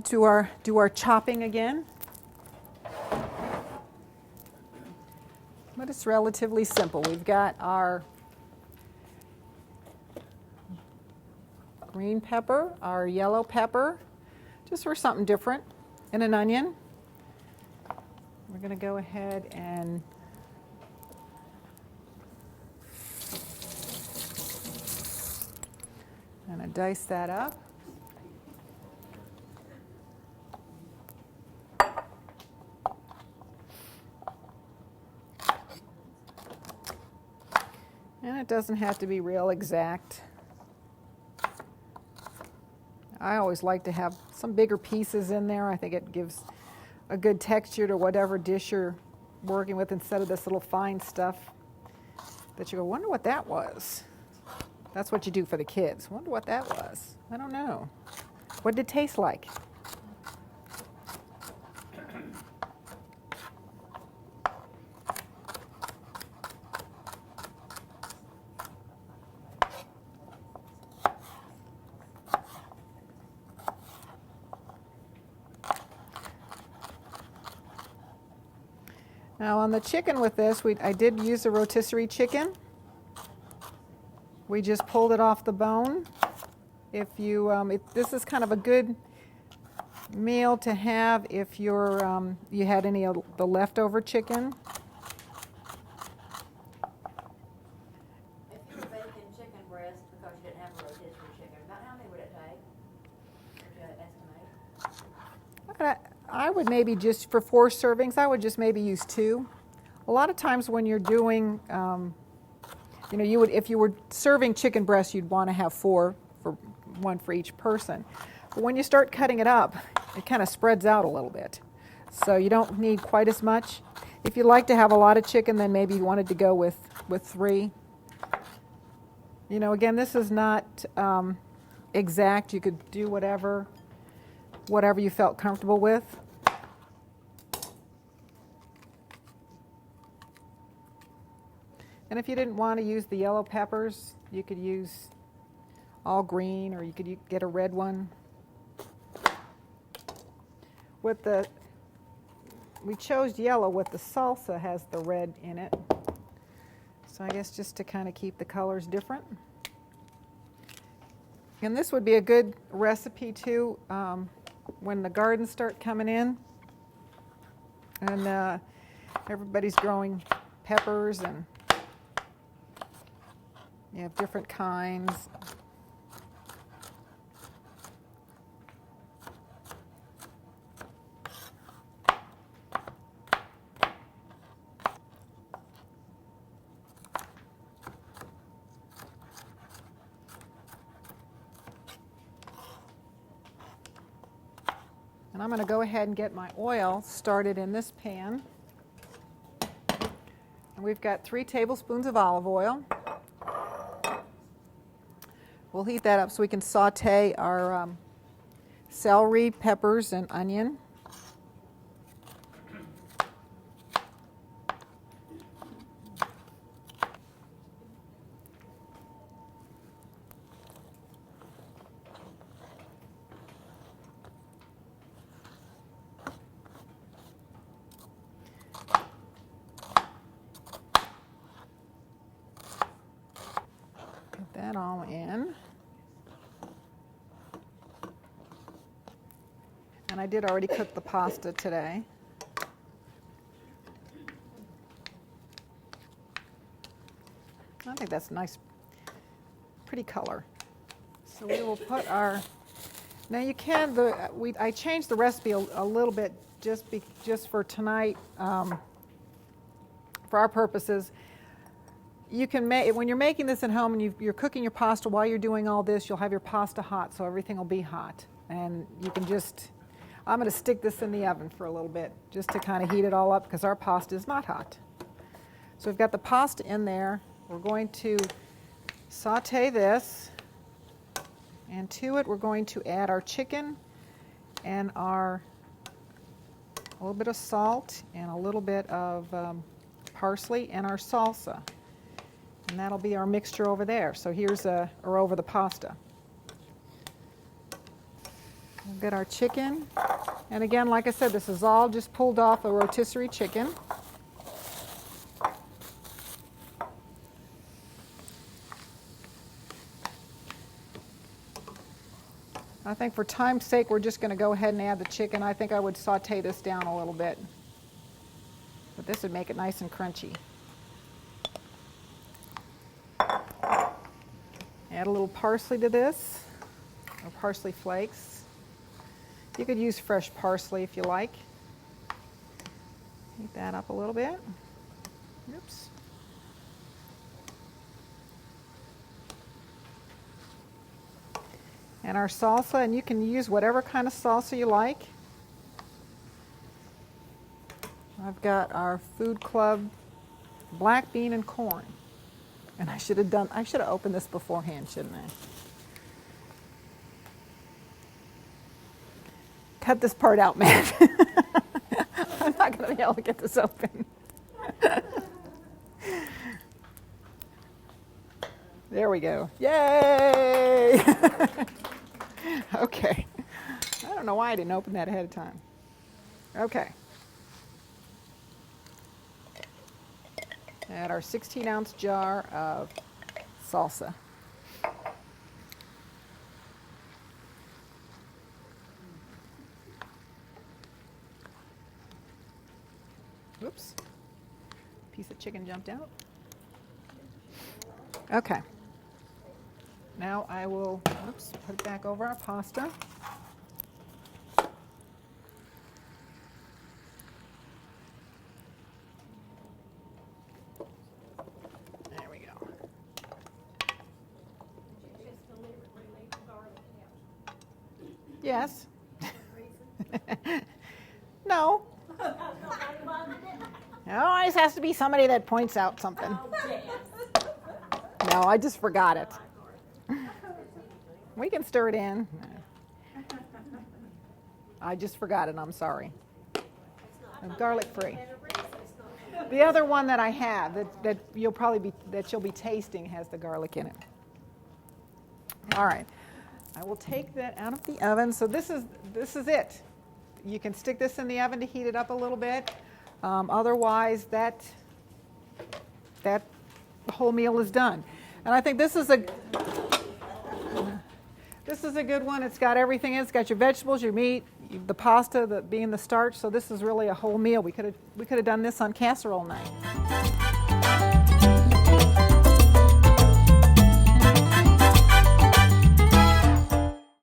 do our chopping again. But it's relatively simple. We've got our green pepper, our yellow pepper, just for something different, and an onion. We're going to go ahead and dice that up. And it doesn't have to be real exact. I always like to have some bigger pieces in there. I think it gives a good texture to whatever dish you're working with instead of this little fine stuff that you go, wonder what that was. That's what you do for the kids. Wonder what that was. I don't know. What did it taste like? Now on the chicken with this, I did use a rotisserie chicken. We just pulled it off the bone. If you, this is kind of a good meal to have if you're, you had any of the leftover chicken. If you were baking chicken breast because you didn't have a rotisserie chicken, about how many would it take? Would you estimate? I would maybe just, for 4 servings, I would just maybe use 2. A lot of times when you're doing, you know, if you were serving chicken breast, you'd want to have 4, for 1 for each person. But when you start cutting it up, it kind of spreads out a little bit. So you don't need quite as much. If you like to have a lot of chicken, then maybe you wanted to go with 3. You know, again, this is not exact. You could do whatever you felt comfortable with. And if you didn't want to use the yellow peppers, you could use all green, or you could get a red one. We chose yellow with the salsa has the red in it. So I guess just to kind of keep the colors different. And this would be a good recipe too when the gardens start coming in and everybody's growing peppers and you have different kinds. And I'm going to go ahead and get my oil started in this pan. And we've got 3 tablespoons of olive oil. We'll heat that up so we can saute our celery, peppers, and onion. Get that all in. And I did already cook the pasta today. I think that's a nice, pretty color. So we will put our, now you can, I changed the recipe a little bit just for tonight, for our purposes. You can make, when you're making this at home and you're cooking your pasta while you're doing all this, you'll have your pasta hot, so everything will be hot. And you can just, I'm going to stick this in the oven for a little bit just to kind of heat it all up because our pasta is not hot. So we've got the pasta in there. We're going to saute this, and to it we're going to add our chicken and a little bit of salt and a little bit of parsley and our salsa. And that'll be our mixture over there. So here's or over the pasta. We'll get our chicken. And again, like I said, this is all just pulled off a rotisserie chicken. I think for time's sake, we're just going to go ahead and add the chicken. I think I would saute this down a little bit. But this would make it nice and crunchy. Add a little parsley to this, or parsley flakes. You could use fresh parsley if you like. Heat that up a little bit. Oops. And our salsa, and you can use whatever kind of salsa you like. I've got our Food Club black bean and corn. And I should have opened this beforehand, shouldn't I? Cut this part out, Matt. I'm not going to be able to get this open. There we go. Yay! Okay. I don't know why I didn't open that ahead of time. Okay. Add our 16-ounce jar of salsa. Whoops. Piece of chicken jumped out. Okay. Now I will, oops, put it back over our pasta. There we go. Yes. No. It always has to be somebody that points out something. No, I just forgot it. We can stir it in. I just forgot it. I'm sorry. Garlic free. The other one that I have that you'll be tasting has the garlic in it. All right. I will take that out of the oven. So this is it. You can stick this in the oven to heat it up a little bit. Otherwise, that whole meal is done. And I think this is a good one. It's got everything in it. It's got your vegetables, your meat, the pasta, being the starch. So this is really a whole meal. We could have done this on casserole night.